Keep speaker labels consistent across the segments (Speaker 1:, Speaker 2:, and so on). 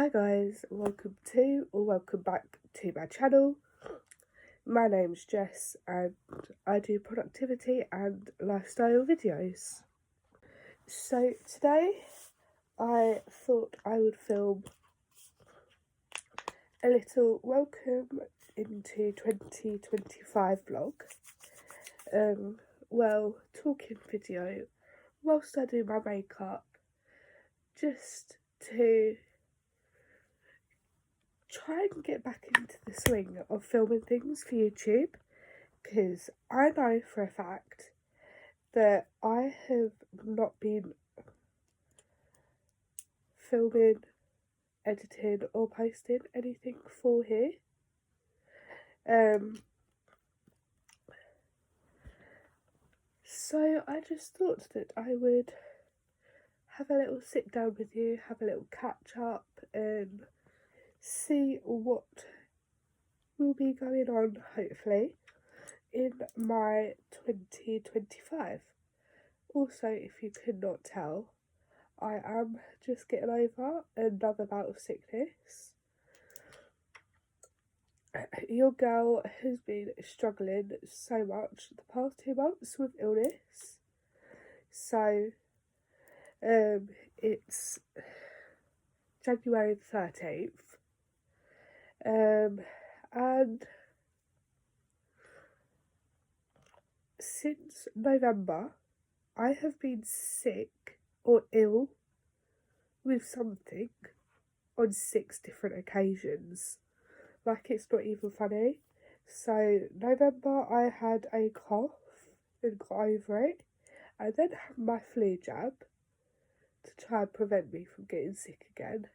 Speaker 1: Hi guys, welcome back to my channel. My name's Jess and I do productivity and lifestyle videos. So today I thought I would film a little welcome into 2025 vlog. Talking video whilst I do my makeup, just to try and get back into the swing of filming things for YouTube, because I know for a fact that I have not been filming, editing or posting anything for here. So I just thought that I would have a little sit down with you, have a little catch up and see what will be going on, hopefully, in my 2025. Also, if you could not tell, I am just getting over another bout of sickness. Your girl has been struggling so much the past 2 months with illness. So, it's January the 13th. And since November, I have been sick or ill with something on 6 different occasions. Like, it's not even funny. So November I had a cough and got over it. I then had my flu jab to try and prevent me from getting sick again.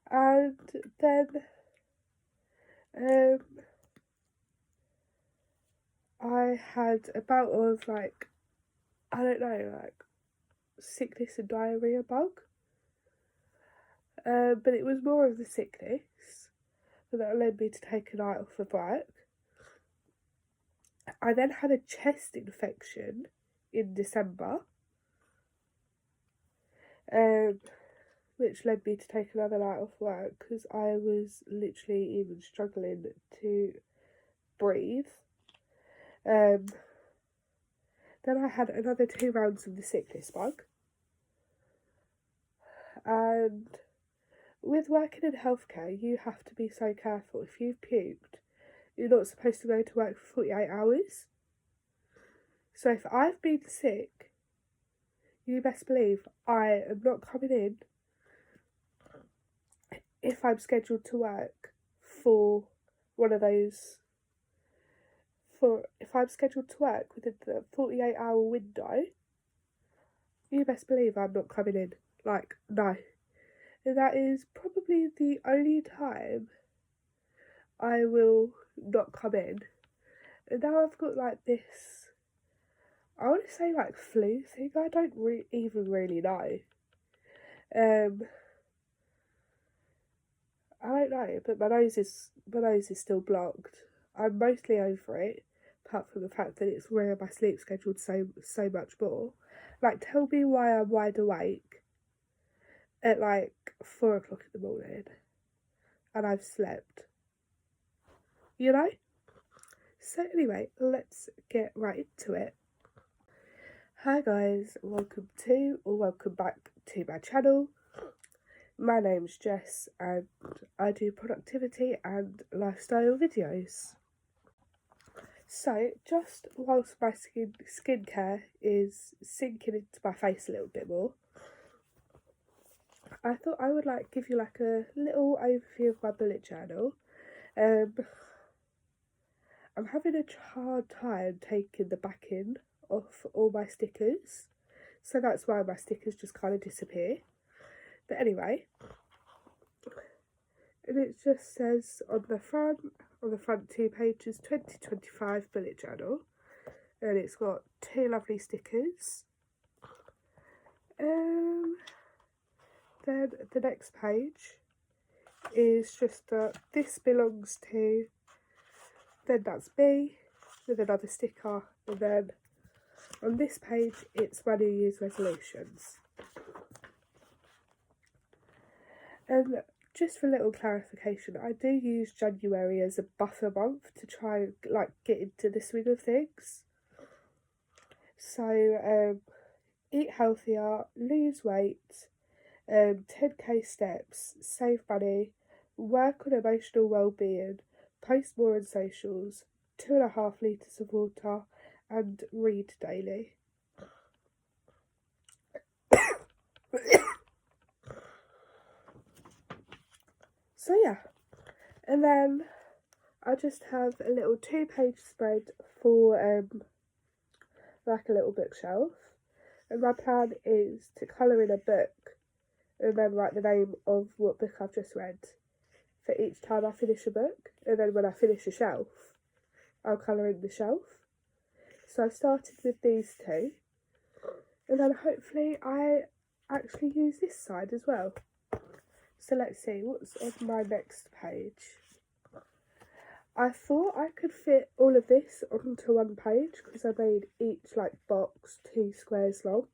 Speaker 1: And then I had a bout of sickness and diarrhea bug. But it was more of the sickness that led me to take a night off of work. I then had a chest infection in December, which led me to take another night off work because I was literally even struggling to breathe. Then I had another 2 rounds of the sickness bug. And with working in healthcare, you have to be so careful. If you've puked, you're not supposed to go to work for 48 hours. So if I've been sick, you best believe I am not coming in if I'm scheduled to work for one of those. If I'm scheduled to work within the 48-hour window, you best believe I'm not coming in. No. And that is probably the only time I will not come in. And now I've got this, I want to say flu thing. I don't even really know. I don't know, but my nose is still blocked. I'm mostly over it, apart from the fact that it's ruined my sleep schedule so much more. Tell me why I'm wide awake at 4 o'clock in the morning and I've slept, you know? So anyway, let's get right into it. Hi guys, welcome back to my channel. My name's Jess and I do productivity and lifestyle videos. So just whilst my skincare is sinking into my face a little bit more, I thought I would give you a little overview of my bullet journal. I'm having a hard time taking the backing off all my stickers, so that's why my stickers just kind of disappear. But anyway, and it just says on the front 2 pages, 2025 bullet journal, and it's got 2 lovely stickers. Then the next page is just this belongs to, then that's me with another sticker, and then on this page it's my New Year's resolutions. And just for a little clarification, I do use January as a buffer month to try and like get into the swing of things. So eat healthier, lose weight, 10k steps, save money, work on emotional well-being, post more on socials, 2.5 litres of water, and read daily. So yeah, and then I just have a little 2-page spread for like a little bookshelf, and my plan is to colour in a book and then write the name of what book I've just read for each time I finish a book, and then when I finish a shelf I'll colour in the shelf. So I've started with these two, and then hopefully I actually use this side as well. So let's see what's on my next page. I thought I could fit all of this onto one page because I made each like box 2 squares long.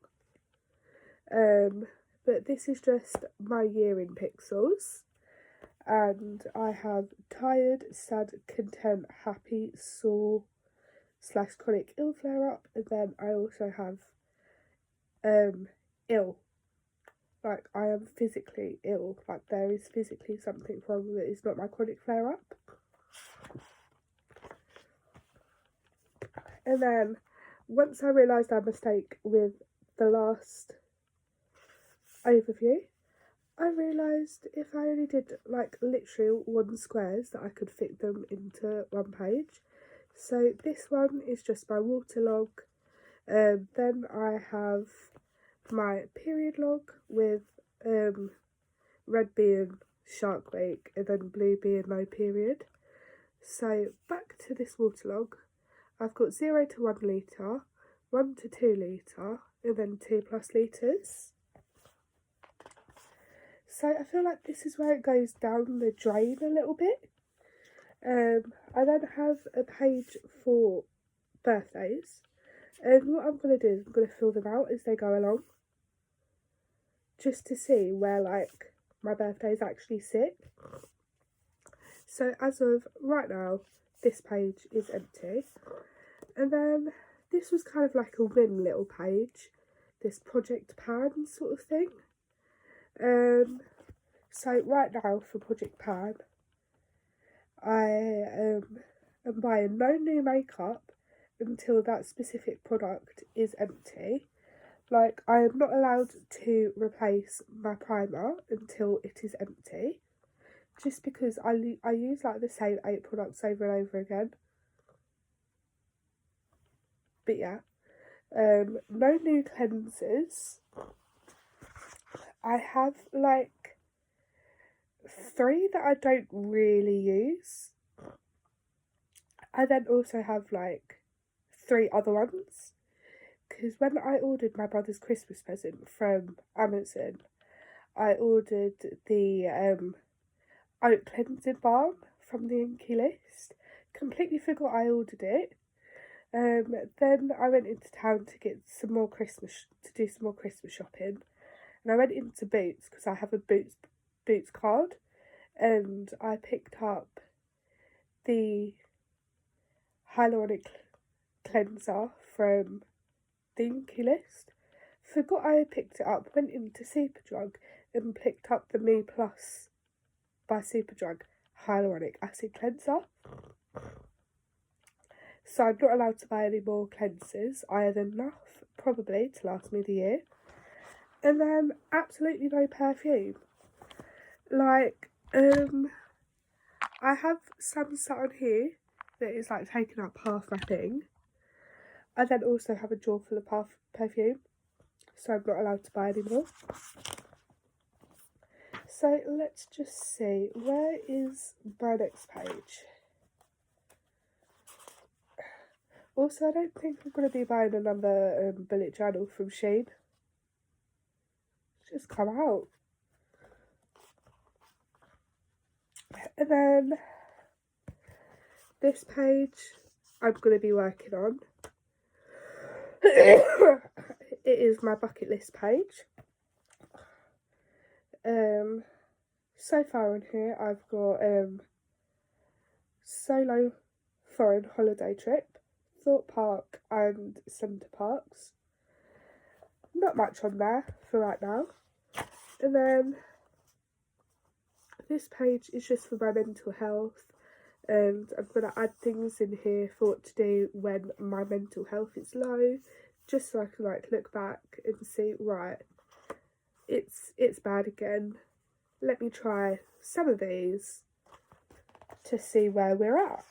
Speaker 1: But this is just my year in pixels, and I have tired, sad, content, happy, sore / chronic ill flare up, and then I also have ill. Like, I am physically ill. Like, there is physically something wrong that is not my chronic flare up. And then, once I realised our mistake with the last overview, I realised if I only did, like, literally 1 squares, that I could fit them into one page. So, this one is just my water log. Then I have my period log with red being Shark Week and then blue being no period. So back to this water log, I've got 0 to 1 litre, 1 to 2 litre, and then 2+ litres. So I feel like this is where it goes down the drain a little bit. I then have a page for birthdays, and what I'm going to do is I'm going to fill them out as they go along, just to see where like my birthdays actually sit. So as of right now, this page is empty, and then this was kind of like a whim little page, this Project Pan sort of thing. So right now for Project Pan, I am buying no new makeup until that specific product is empty. Like, I am not allowed to replace my primer until it is empty, just because I use like the same 8 products over and over again. But yeah, no new cleansers. I have like 3 that I don't really use. I then also have like 3 other ones, because when I ordered my brother's Christmas present from Amazon, I ordered the oat cleansing balm from the Inkey List. Completely forgot I ordered it. Then I went into town to get some more to do some more Christmas shopping, and I went into Boots because I have a Boots card, and I picked up the hyaluronic cleanser from the Inkey List. Forgot I picked it up, went into Superdrug and picked up the Me Plus by Superdrug hyaluronic acid cleanser. So I'm not allowed to buy any more cleansers. I have enough probably to last me the year. And then absolutely no perfume. Like, I have some sat on here that is like taking up half my thing. I then also have a drawer full of perfume, so I'm not allowed to buy any more. So let's just see, where is my next page? Also, I don't think I'm going to be buying another bullet journal from Shein. It's just come out. And then this page I'm going to be working on. It is my bucket list page. So far on here I've got solo foreign holiday trip, Thorpe Park and Centre Parks. Not much on there for right now. And then this page is just for my mental health, and I'm going to add things in here for what to do when my mental health is low, just so I can like look back and see, right, it's bad again. Let me try some of these to see where we're at.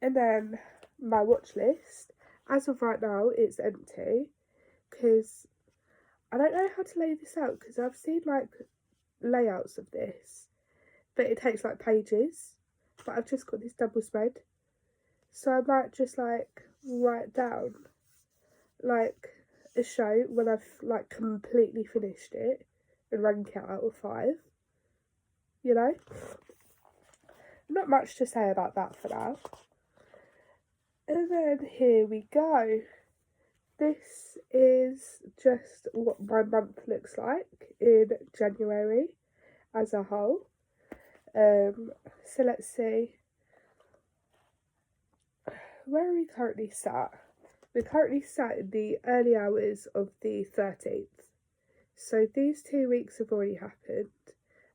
Speaker 1: And then my watch list, as of right now, it's empty because I don't know how to lay this out, because I've seen like layouts of this, but it takes like pages, but I've just got this double spread, so I might just like write down like a show when I've like completely finished it and rank it out of 5, you know. Not much to say about that for now. And then here we go. This is just what my month looks like in January as a whole. So let's see. Where are we currently sat? We're currently sat in the early hours of the 13th. So these 2 weeks have already happened,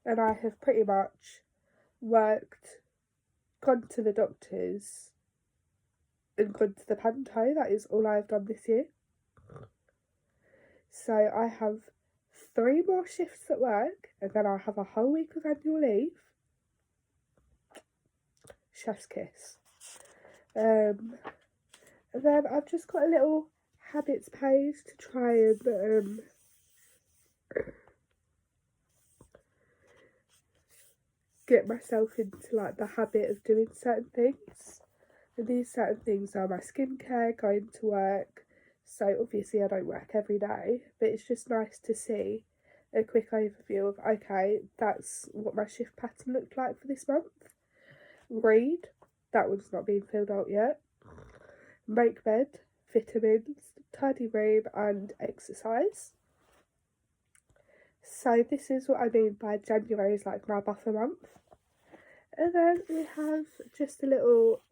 Speaker 1: and I have pretty much worked, gone to the doctors, and gone to the panto. That is all I have done this year. So I have 3 more shifts at work, and then I'll have a whole week of annual leave. Chef's kiss. And then I've just got a little habits page to try and get myself into like the habit of doing certain things. And these certain things are my skincare, going to work. So obviously I don't work every day, but it's just nice to see a quick overview of, okay, that's what my shift pattern looked like for this month. Read, that one's not being filled out yet. Make bed, vitamins, tidy room and exercise. So this is what I mean by January is like my buffer month. And then we have just a little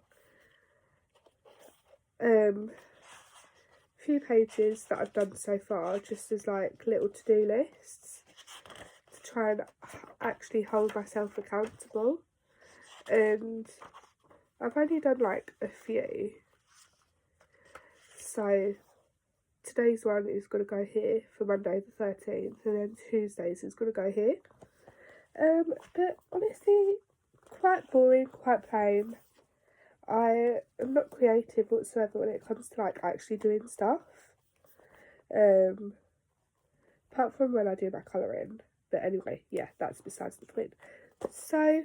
Speaker 1: few pages that I've done so far, just as like little to-do lists to try and actually hold myself accountable. And I've only done like a few, so today's one is going to go here for Monday the 13th, and then Tuesday's is going to go here. But honestly, quite boring, quite plain. I am not creative whatsoever when it comes to like actually doing stuff. Apart from when I do my colouring. But anyway, yeah, that's besides the point. So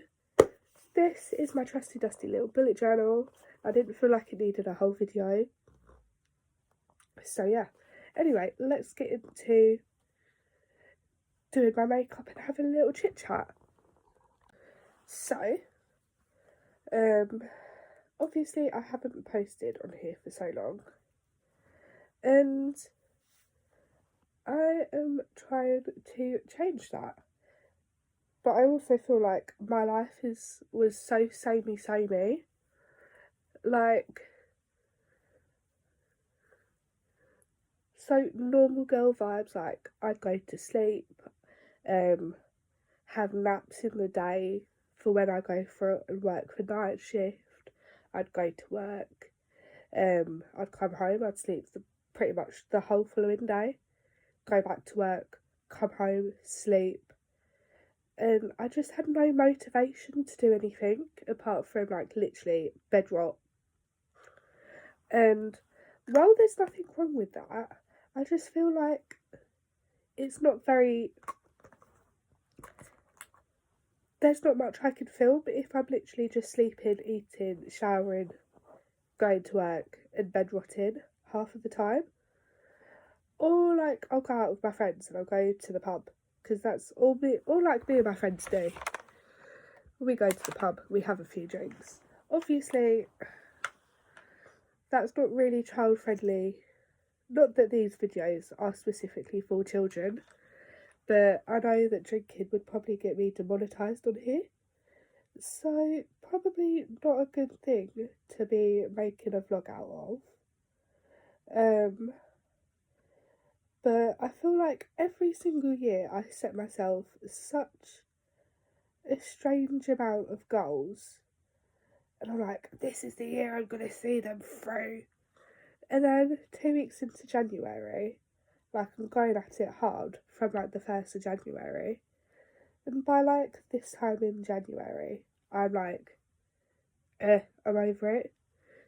Speaker 1: this is my trusty dusty little bullet journal. I didn't feel like it needed a whole video. So yeah. Anyway, let's get into doing my makeup and having a little chit chat. So, obviously I haven't posted on here for so long, and I am trying to change that. But I also feel like my life was so samey, like so normal girl vibes. Like I'd go to sleep, have naps in the day for when I go for and work for night shift. I'd go to work, I'd come home, I'd sleep pretty much the whole following day, go back to work, come home, sleep. And I just had no motivation to do anything apart from like literally bed rot. And while there's nothing wrong with that, I just feel like it's not very, there's not much I can film if I'm literally just sleeping, eating, showering, going to work and bed rotting half of the time. Or like I'll go out with my friends and I'll go to the pub, because that's all like me and my friends do. We go to the pub, we have a few drinks. Obviously that's not really child friendly. Not that these videos are specifically for children, but I know that drinking would probably get me demonetised on here. So, probably not a good thing to be making a vlog out of. But I feel like every single year I set myself such a strange amount of goals. And I'm like, this is the year I'm going to see them through. And then 2 weeks into January, like I'm going at it hard from like the 1st of January. And by like this time in January, I'm like, I'm over it.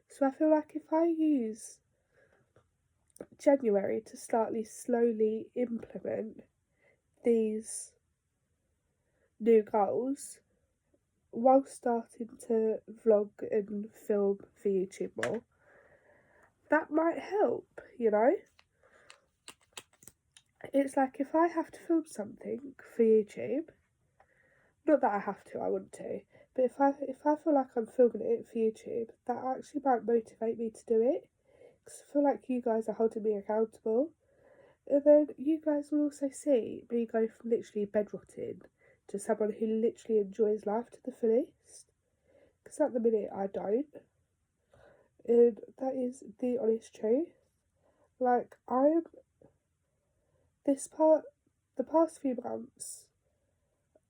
Speaker 1: So I feel like if I use January to slowly implement these new goals while starting to vlog and film for YouTube more, that might help, you know? It's like if I have to film something for YouTube, not that I have to, I want to, but if I feel like I'm filming it for YouTube, that actually might motivate me to do it, because I feel like you guys are holding me accountable. And then you guys will also see me go from literally bedrotting to someone who literally enjoys life to the fullest. Because at the minute I don't. And that is the honest truth. Like, the past few months,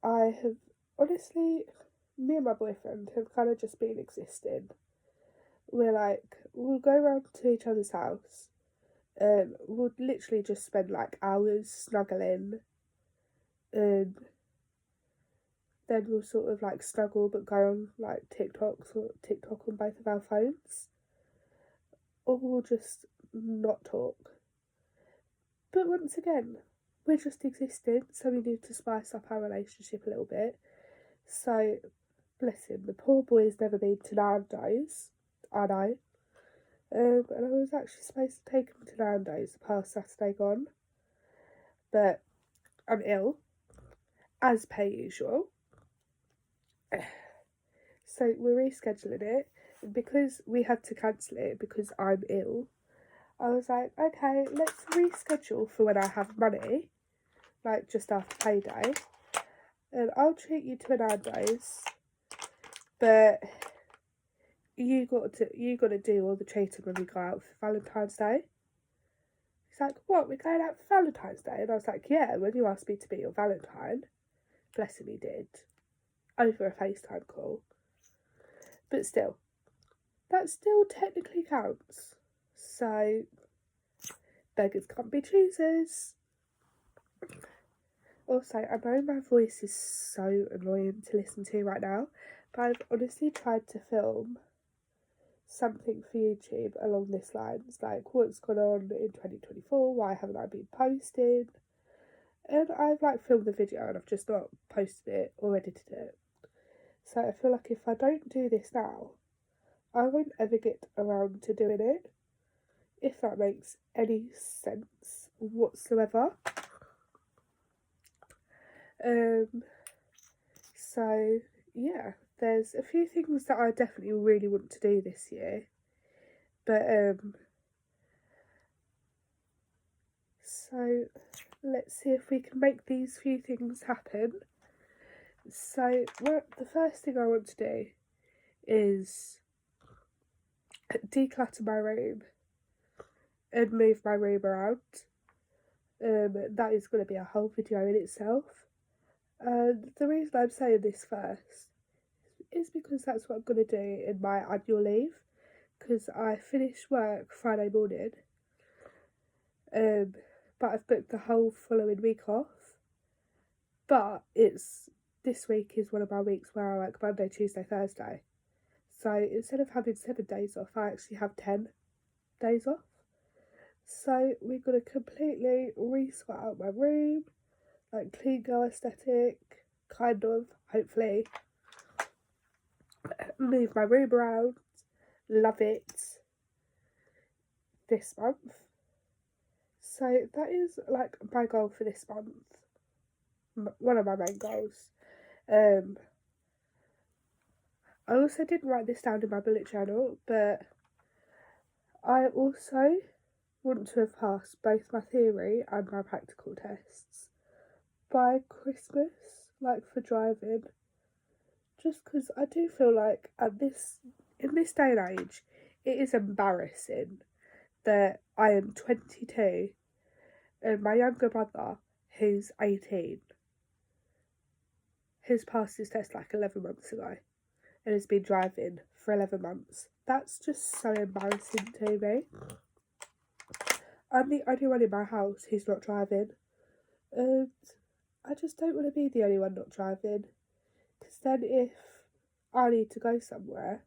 Speaker 1: I have honestly, me and my boyfriend have kind of just been existing. We're like, we'll go around to each other's house. We'll literally just spend like hours snuggling, and then we'll sort of like snuggle but go on like TikTok on both of our phones, or we'll just not talk. But once again, we're just existing, so we need to spice up our relationship a little bit. So, bless him, the poor boy's never been to Nando's, I know. And I was actually supposed to take him to Nando's the past Saturday gone, but I'm ill, as per usual. So we're rescheduling it, and because we had to cancel it because I'm ill, I was like, okay, let's reschedule for when I have money, like just after payday, and I'll treat you to a Nando's, but you got to do all the treating when we go out for Valentine's Day. He's like, what, we're going out for Valentine's Day? And I was like, yeah, when you asked me to be your Valentine. Bless him, he did. Over a FaceTime call. But still, that still technically counts. So, beggars can't be choosers. Also, I know my voice is so annoying to listen to right now, but I've honestly tried to film something for YouTube along this lines, like what's gone on in 2024, why haven't I been posting? And I've like filmed the video and I've just not posted it or edited it. So I feel like if I don't do this now, I won't ever get around to doing it, if that makes any sense whatsoever. So yeah, there's a few things that I definitely really want to do this year, but so let's see if we can make these few things happen. So the first thing I want to do is declutter my room and move my room around. That is going to be a whole video in itself. And the reason I'm saying this first is because that's what I'm going to do in my annual leave, because I finish work Friday morning, but I've booked the whole following week off. But this week is one of my weeks where I work Monday, Tuesday, Thursday. So instead of having 7 days off, I actually have 10 days off. So we're going to completely re-sort out my room, like clean girl aesthetic, kind of, hopefully. Move my room around, love it, this month. So that is like my goal for this month, one of my main goals. I also didn't write this down in my bullet journal, but I also want to have passed both my theory and my practical tests by Christmas, like for driving. Just because I do feel like in this day and age, it is embarrassing that I am 22 and my younger brother, who's 18, has passed his test like 11 months ago and has been driving for 11 months. That's just so embarrassing to me. I'm the only one in my house who's not driving, and I just don't want to be the only one not driving, because then if I need to go somewhere,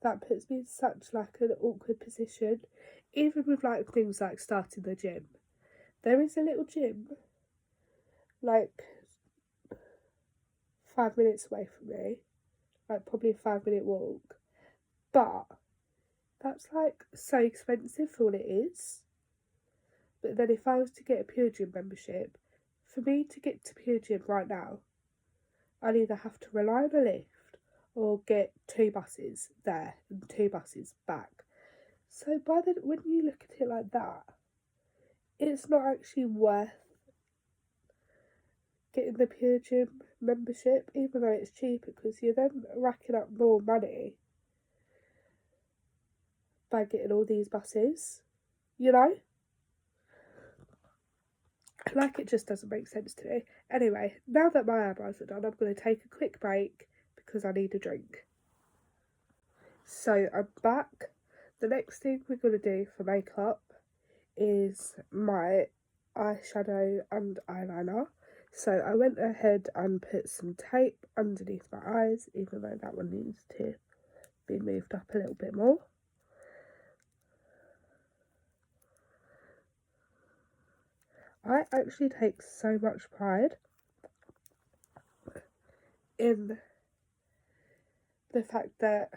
Speaker 1: that puts me in such like an awkward position. Even with like things like starting the gym, there is a little gym like 5 minutes away from me, like probably a 5 minute walk, but that's like so expensive for what it is. But then if I was to get a Pure Gym membership, for me to get to Pure Gym right now, I'd either have to rely on a lift or get 2 buses there and 2 buses back. So when you look at it like that, it's not actually worth getting the Pure Gym membership, even though it's cheaper, because you're then racking up more money by getting all these buses, you know? Like, it just doesn't make sense to me. Anyway, now that my eyebrows are done, I'm going to take a quick break because I need a drink. So I'm back. The next thing we're going to do for makeup is my eyeshadow and eyeliner. So I went ahead and put some tape underneath my eyes, even though that one needs to be moved up a little bit more. I actually take so much pride in the fact that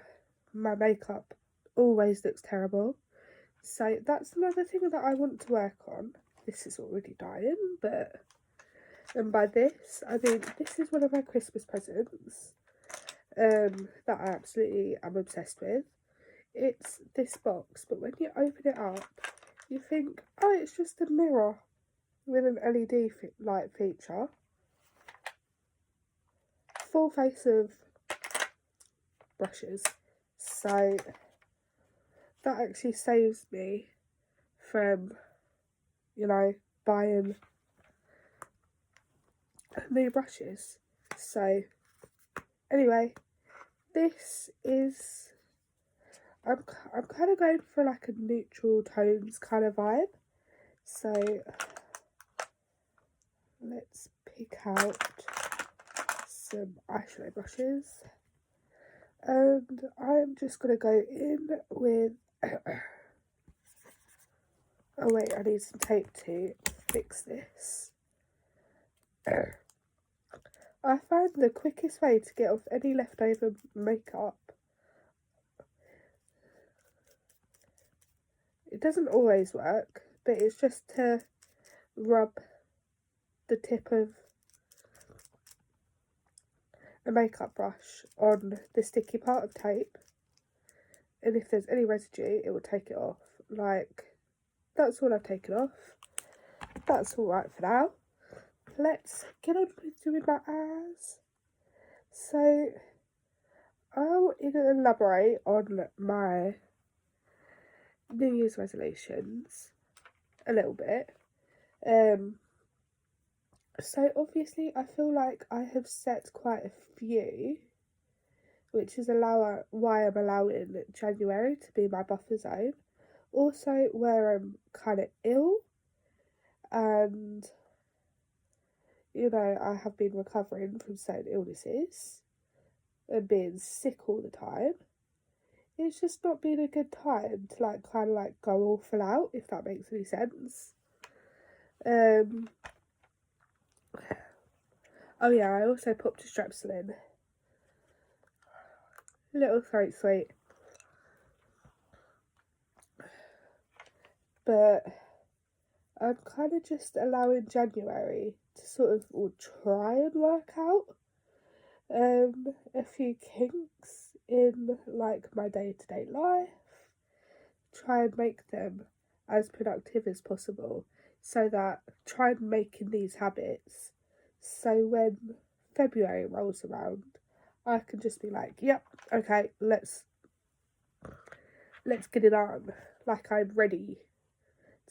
Speaker 1: my makeup always looks terrible. So that's another thing that I want to work on. This is already dying, but... And by this, I mean, this is one of my Christmas presents that I absolutely am obsessed with. It's this box, but when you open it up, you think, oh, it's just a mirror with an LED light feature. Full face of brushes. So that actually saves me from, you know, buying new brushes. So anyway, this is, I'm kind of going for like a neutral tones kind of vibe. So let's pick out some eyeshadow brushes, and I'm just going to go in with oh wait, I need some tape to fix this. I find the quickest way to get off any leftover makeup, it doesn't always work, but it's just to rub the tip of a makeup brush on the sticky part of tape, and if there's any residue it will take it off. Like, that's all I've taken off. That's alright for now. Let's get on with doing my eyes. So I'll elaborate on my New Year's resolutions a little bit. So obviously I feel like I have set quite a few, which is why I'm allowing January to be my buffer zone. Also where I'm kind of ill and, you know, I have been recovering from certain illnesses and being sick all the time. It's just not been a good time to like kind of like go all full out, if that makes any sense. Oh yeah, I also popped a Strepsil in. Little throat sweet. But I'm kind of just allowing January to sort of try and work out a few kinks in like my day-to-day life. Try and make them as productive as possible, so that try and making these habits So when February rolls around, I can just be like, yep, okay, let's get it on. Like I'm ready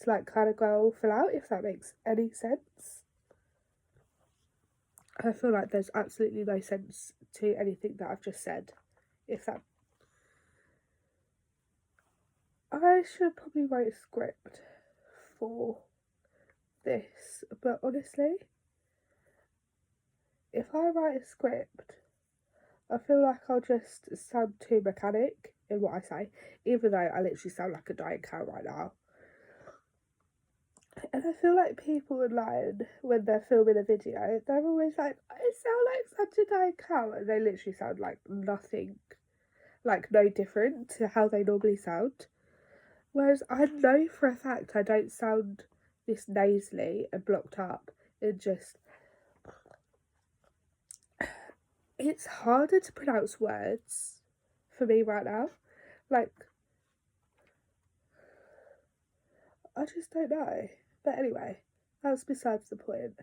Speaker 1: to like kind of go all full out, if that makes any sense. I feel like there's absolutely no sense to anything that I've just said. If that, I should probably write a script for this, but honestly, if I write a script, I feel like I'll just sound too mechanic in what I say, even though I literally sound like a dying cow right now. And I feel like people online, when they're filming a video, they're always like, I sound like such a dying cow, and they literally sound like nothing, like no different to how they normally sound. Whereas I know for a fact I don't sound this nasally and blocked up, and just, it's harder to pronounce words for me right now. Like, I just don't know. But anyway, that's besides the point.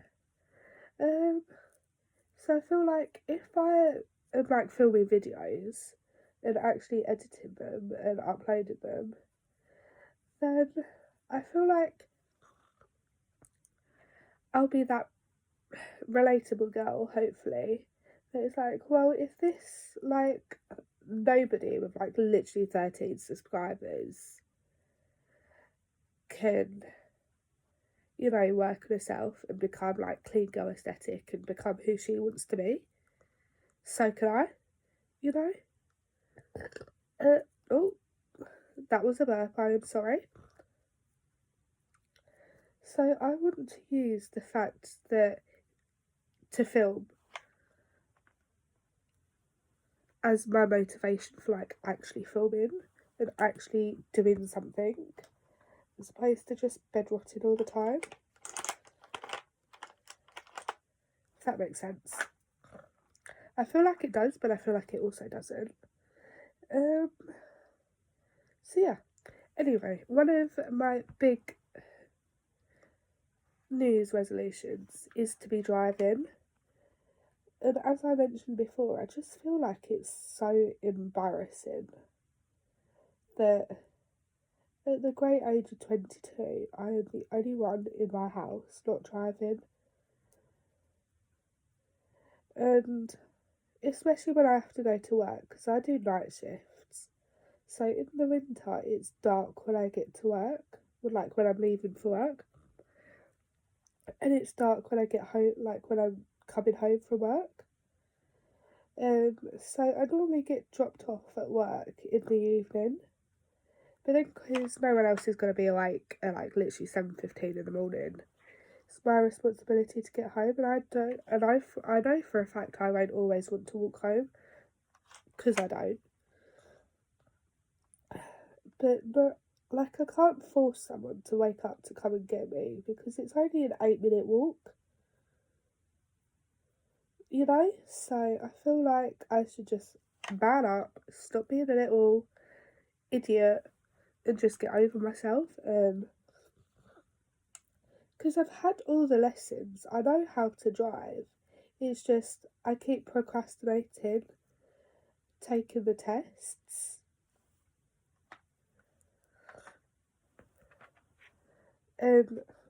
Speaker 1: So I feel like if I am like filming videos and actually editing them and uploading them, then I feel like I'll be that relatable girl, hopefully. That it's like, well, if this like nobody with like literally 13 subscribers can, you know, work on herself and become like clean girl aesthetic and become who she wants to be, so can I, you know? Oh, that was a burp, I am sorry. So I want to use the fact that to film as my motivation for like actually filming and actually doing something, as opposed to just bedrotting all the time. If that makes sense. I feel like it does, but I feel like it also doesn't. So yeah. Anyway, one of my big news resolutions is to be driving. And as I mentioned before, I just feel like it's so embarrassing that at the great age of 22, I am the only one in my house not driving. And especially when I have to go to work, because I do night shifts. So in the winter, it's dark when I get to work, like when I'm leaving for work. And it's dark when I get home, like when I'm coming home from work. So I normally get dropped off at work in the evening, but then because no one else is going to be awake at like literally 7:15 in the morning, it's my responsibility to get home, and I don't, and I know for a fact I won't always want to walk home, because I don't. But like I can't force someone to wake up to come and get me because it's only an 8-minute walk. You know, so I feel like I should just man up, stop being a little idiot, and just get over myself. Because I've had all the lessons, I know how to drive. It's just I keep procrastinating taking the tests.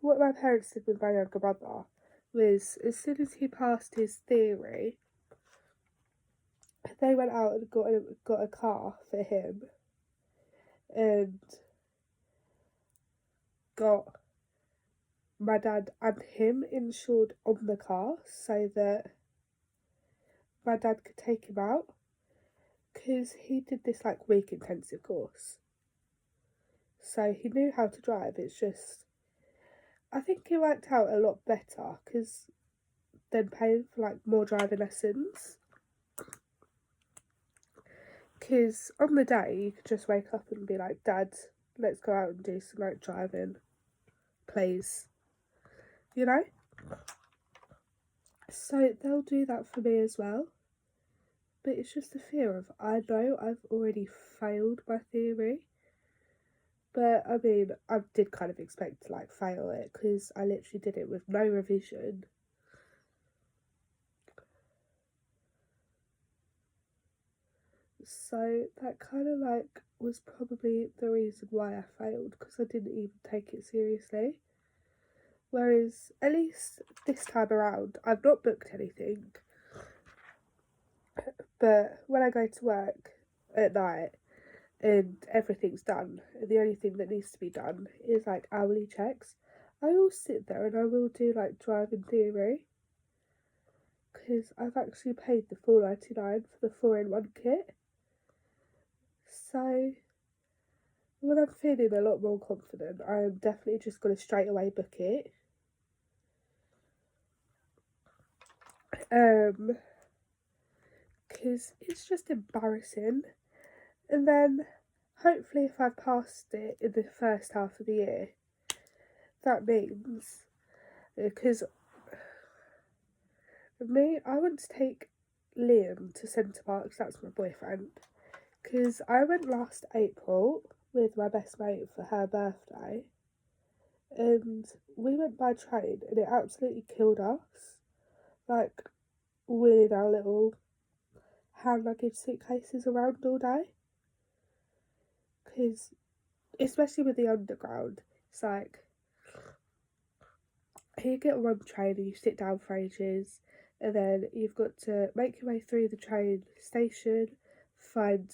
Speaker 1: What my parents did with my younger brother was, as soon as he passed his theory, they went out and got a car for him, and got my dad and him insured on the car so that my dad could take him out, because he did this like week intensive course, so he knew how to drive. It's just I think it worked out a lot better because than paying for like more driving lessons. Because on the day you could just wake up and be like, Dad, let's go out and do some like driving, please. You know? So they'll do that for me as well. But it's just the fear of, I know I've already failed my theory. But I mean, I did kind of expect to like fail it because I literally did it with no revision. So that kind of like was probably the reason why I failed, because I didn't even take it seriously. Whereas at least this time around, I've not booked anything. But when I go to work at night and everything's done, and the only thing that needs to be done is like hourly checks, I will sit there and I will do like driving theory, because I've actually paid the $4.99 for the 4-in-1 kit. So when I'm feeling a lot more confident, I am definitely just going to straight away book it. Because it's just embarrassing. And then hopefully if I've passed it in the first half of the year, that means, because me, I want to take Liam to Centre Parks, that's my boyfriend, because I went last April with my best mate for her birthday, and we went by train and it absolutely killed us, like wheeling our little hand luggage suitcases around all day, because especially with the underground, it's like you get on one train and you sit down for ages, and then you've got to make your way through the train station, find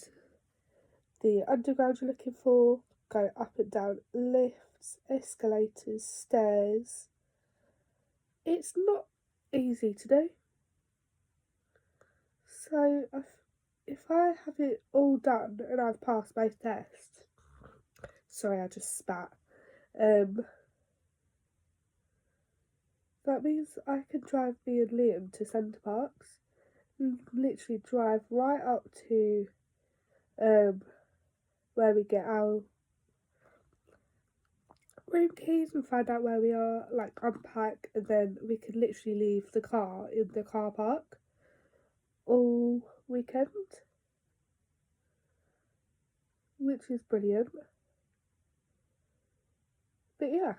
Speaker 1: the underground you're looking for, go up and down lifts, escalators, stairs. It's not easy to do. So if I have it all done and I've passed both tests, sorry, I just spat. That means I can drive me and Liam to Centre Parks, literally drive right up to where we get our room keys and find out where we are, like unpack, and then we can literally leave the car in the car park all weekend, which is brilliant. But yeah,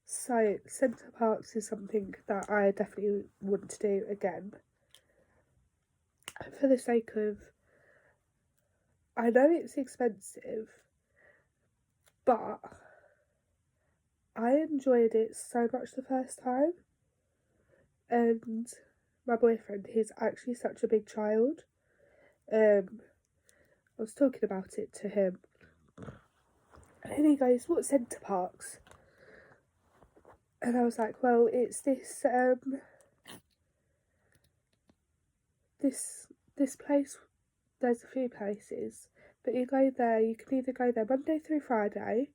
Speaker 1: so Centre Parks is something that I definitely want to do again, for the sake of, I know it's expensive, but I enjoyed it so much the first time, and my boyfriend, he's actually such a big child. I was talking about it to him, and he goes, "What Centre Parks?" And I was like, "Well, it's this this place. There's a few places, but you go there. You can either go there Monday through Friday,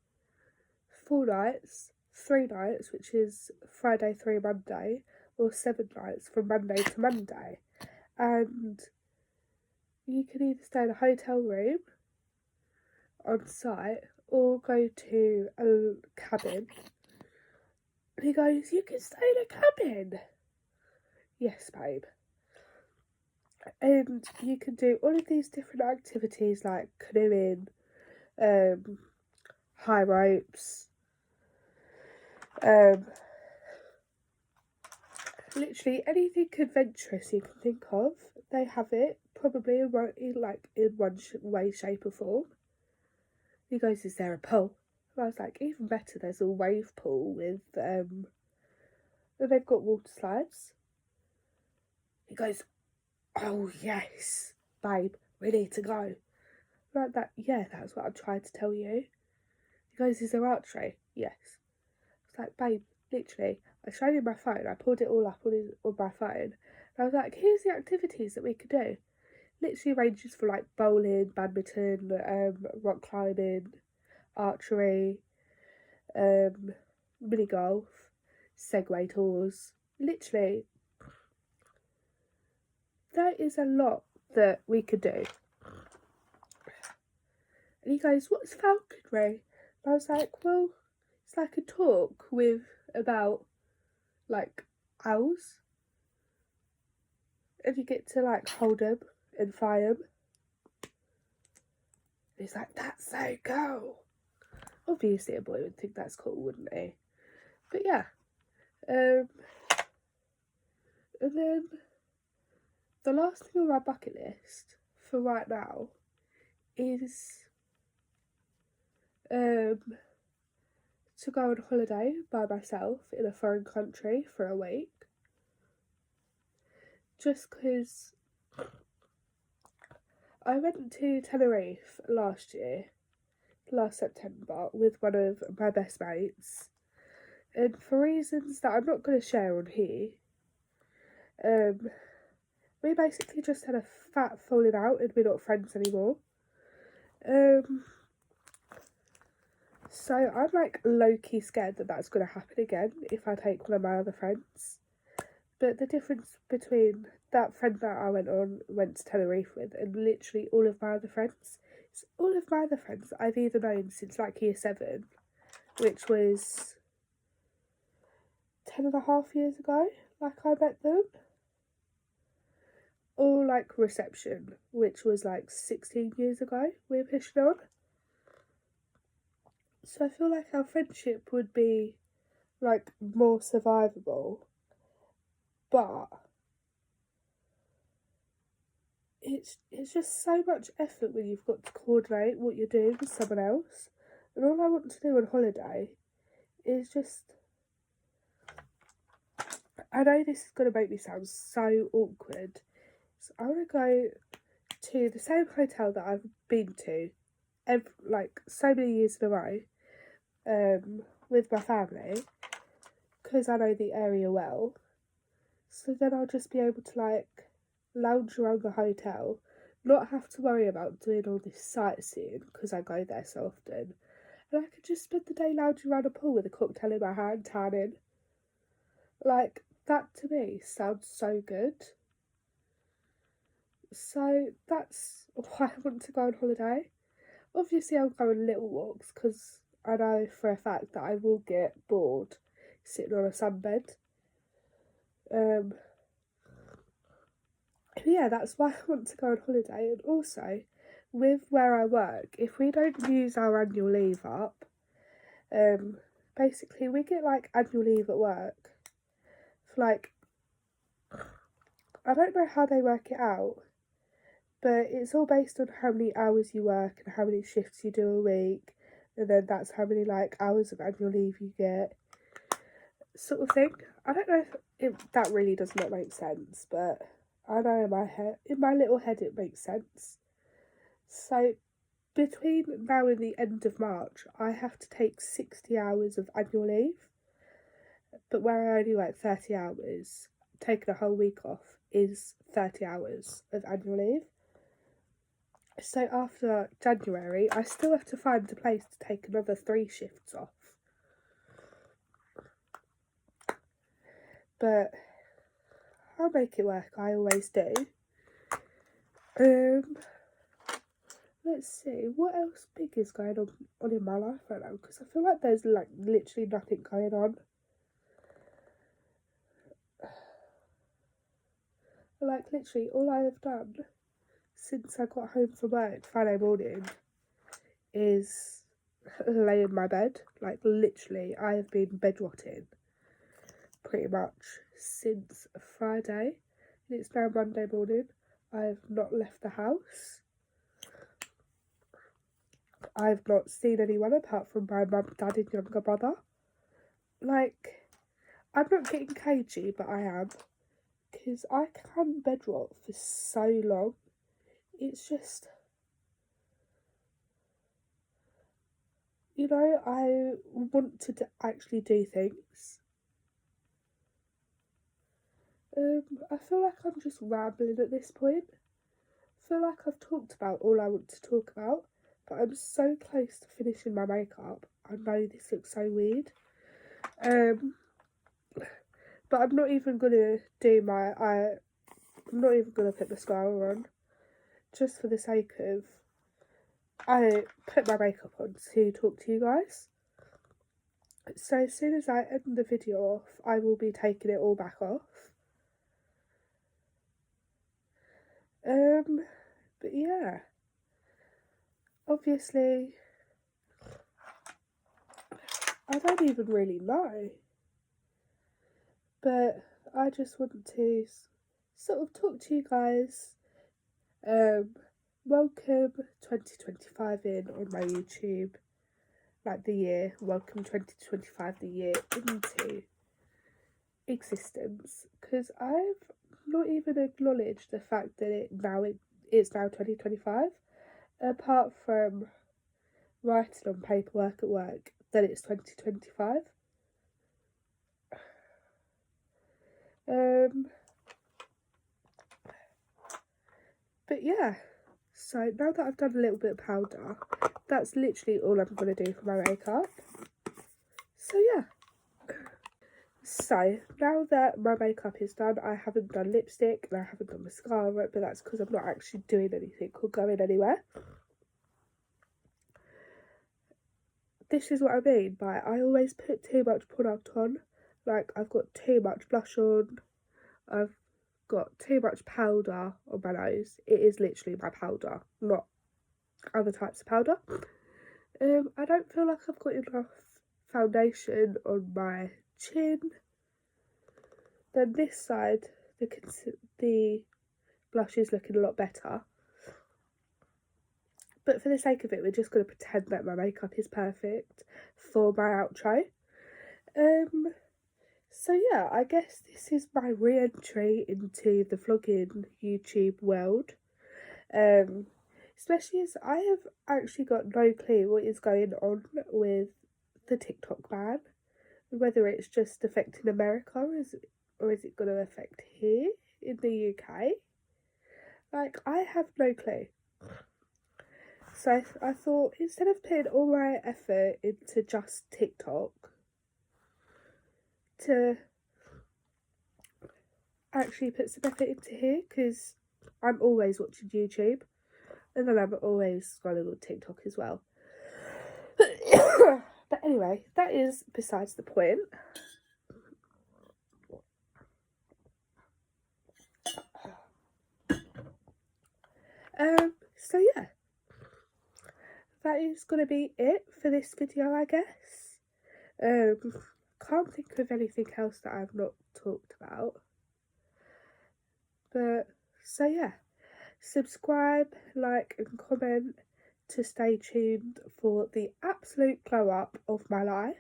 Speaker 1: 4 nights, 3 nights, which is Friday through Monday, or 7 nights from Monday to Monday, and you can either stay in a hotel room on site or go to a cabin." And he goes, "You can stay in a cabin?" Yes, babe. And you can do all of these different activities like canoeing, high ropes, literally anything adventurous you can think of. They have it, probably in one way, shape or form. He goes, "Is there a pool?" And I was like, "Even better, there's a wave pool with and they've got water slides." He goes, "Oh yes, babe, we need to go." Like that, yeah, that's what I'm trying to tell you. He goes, "Is there archery?" Yes. It's like, babe, literally, I showed him my phone, I pulled it all up on my phone, and I was like, "Here's the activities that we could do." Literally ranges for like bowling, badminton, rock climbing, archery, mini golf, Segway tours. Literally, there is a lot that we could do. And he goes, "What's falconry?" And I was like, "Well, it's like a talk with about like owls, and you get to like hold them and fly them." And he's like, "That's so cool." Obviously, a boy would think that's cool, wouldn't he? But yeah, and then the last thing on my bucket list for right now is to go on holiday by myself in a foreign country for a week. Just because I went to Tenerife last September, with one of my best mates, and for reasons that I'm not going to share on here, we basically just had a fat falling out and we're not friends anymore. So I'm like low-key scared that that's going to happen again if I take one of my other friends. But the difference between that friend that I went to Tenerife with and literally all of my other friends is all of my other friends I've either known since like year 7, which was 10.5 years ago, like I met them. Or like reception, which was like 16 years ago we're pushing on. So I feel like our friendship would be like more survivable, but it's just so much effort when you've got to coordinate what you're doing with someone else. And all I want to do on holiday is just, I know this is going to make me sound so awkward, so I want to go to the same hotel that I've been to like so many years in a row, with my family, because I know the area well. So then I'll just be able to like lounge around the hotel, not have to worry about doing all this sightseeing because I go there so often. And I could just spend the day lounging around a pool with a cocktail in my hand, tanning. Like, that to me sounds so good. So that's why I want to go on holiday. Obviously I'll go on little walks because I know for a fact that I will get bored sitting on a sunbed. Yeah, that's why I want to go on holiday. And also, with where I work, if we don't use our annual leave up, basically we get like annual leave at work for like, I don't know how they work it out, but it's all based on how many hours you work and how many shifts you do a week, and then that's how many like hours of annual leave you get, sort of thing. I don't know if that really does not make sense, but I know in my little head it makes sense. So between now and the end of March, I have to take 60 hours of annual leave, but where I only work 30 hours, taking a whole week off is 30 hours of annual leave. So after January, I still have to find a place to take another 3 shifts off. But I'll make it work, I always do. Let's see, what else big is going on in my life right now? Because I feel like there's like literally nothing going on. Like literally all I have done since I got home from work Friday morning is lay in my bed. Like literally I have been bedrotting pretty much since Friday, and it's now Monday morning. I have not left the house. I've not seen anyone apart from my mum, dad and younger brother. Like, I'm not getting cagey, but I am, because I can bedrot for so long. It's just, you know, I want to actually do things. I feel like I'm just rambling at this point. I feel like I've talked about all I want to talk about, but I'm so close to finishing my makeup. I know this looks so weird. But I'm not even gonna do I'm not even gonna put mascara on, just for the sake of I put my makeup on to talk to you guys. So as soon as I end the video off, I will be taking it all back off. But yeah, obviously, I don't even really know, but I just want to sort of talk to you guys, welcome 2025 in on my YouTube, like the year, welcome 2025 the year into existence, because I've not even acknowledged the fact that it's now 2025, apart from writing on paperwork at work that it's 2025. But yeah, so now that I've done a little bit of powder, that's literally all I'm going to do for my makeup. So yeah. So now that my makeup is done, I haven't done lipstick and I haven't done mascara, but that's because I'm not actually doing anything or going anywhere. This is what I mean by I always put too much product on. Like, I've got too much blush on, I've got too much powder on my nose. It is literally my powder, not other types of powder. I don't feel like I've got enough foundation on my chin. Then this side, the blush is looking a lot better. But for the sake of it, we're just going to pretend that my makeup is perfect for my outro. So yeah, I guess this is my re-entry into the vlogging YouTube world. Especially as I have actually got no clue what is going on with the TikTok ban. Whether it's just affecting America or is it going to affect here in the UK? Like, I have no clue. So I thought, instead of putting all my effort into just TikTok, to actually put some effort into here, because I'm always watching YouTube, and then I'm always scrolling on TikTok as well. But anyway, that is besides the point. So yeah, that is going to be it for this video, I guess. Can't think of anything else that I've not talked about. But, so yeah, subscribe, like and comment to stay tuned for the absolute glow up of my life.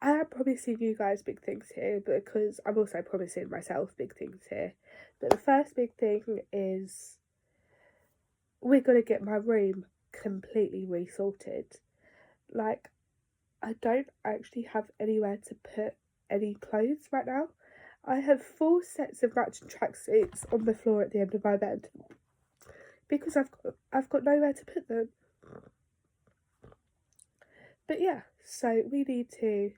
Speaker 1: I am promising you guys big things here, because I'm also promising myself big things here. But the first big thing is we're going to get my room completely resorted. Like, I don't actually have anywhere to put any clothes right now. I have 4 sets of matching tracksuits on the floor at the end of my bed because I've got nowhere to put them. But yeah, so we need to.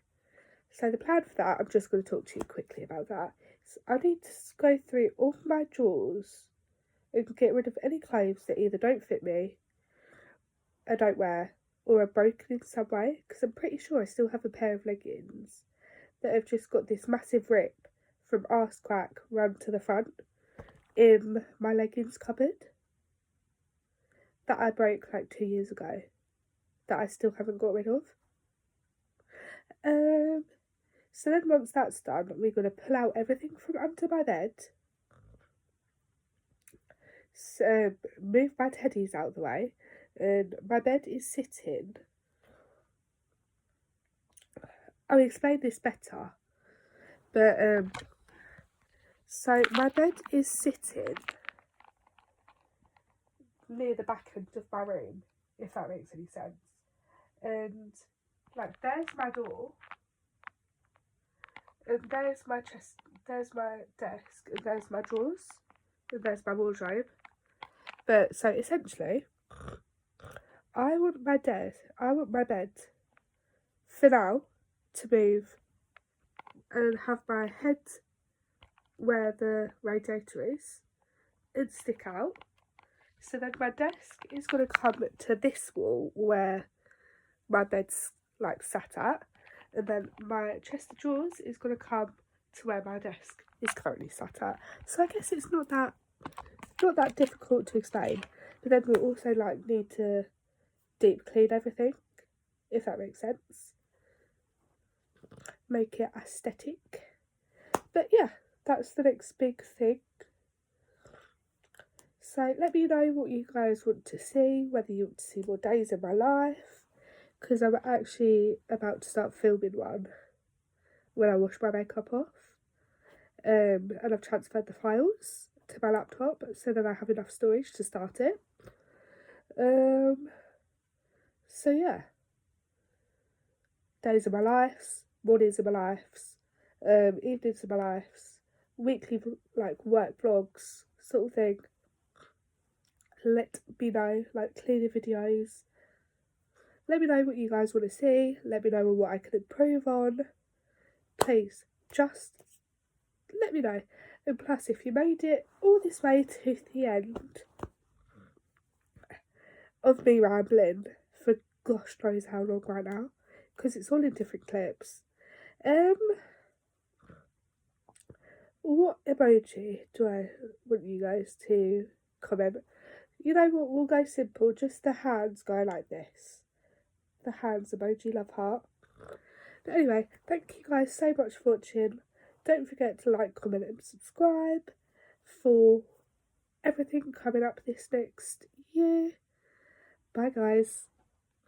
Speaker 1: So the plan for that, I'm just going to talk to you quickly about that. So I need to go through all my drawers and get rid of any clothes that either don't fit me, I don't wear, or are broken in some way. Because I'm pretty sure I still have a pair of leggings that have just got this massive rip from arse crack run to the front in my leggings cupboard that I broke like 2 years ago, that I still haven't got rid of. So then once that's done, we're going to pull out everything from under my bed, so move my teddies out of the way, and my bed is sitting. I'll explain this better, but so my bed is sitting near the back end of my room, if that makes any sense. And like, there's my door, and there's my chest, there's my desk, and there's my drawers, and there's my wardrobe. But so essentially, I want my bed for now to move and have my head where the radiator is and stick out. So then my desk is going to come to this wall where my bed's like sat at, and then my chest of drawers is going to come to where my desk is currently sat at. So I guess it's not that difficult to explain. But then we'll also like need to deep clean everything, if that makes sense. Make it aesthetic. But yeah, that's the next big thing. So let me know what you guys want to see, whether you want to see more days in my life, because I'm actually about to start filming one when I wash my makeup off. And I've transferred the files to my laptop so that I have enough storage to start it. So yeah, days of my lives, mornings of my lives, evenings of my lives, weekly like work vlogs sort of thing. Let me know, like cleaning videos. Let me know what you guys want to see. Let me know what I can improve on. Please, just let me know. And plus, if you made it all this way to the end of me rambling for gosh knows how long right now, because it's all in different clips, what emoji do I want you guys to comment? You know what, we'll go simple, just the hands go like this. The hands emoji, love heart. But anyway, thank you guys so much for watching. Don't forget to like, comment and subscribe for everything coming up this next year. Bye guys.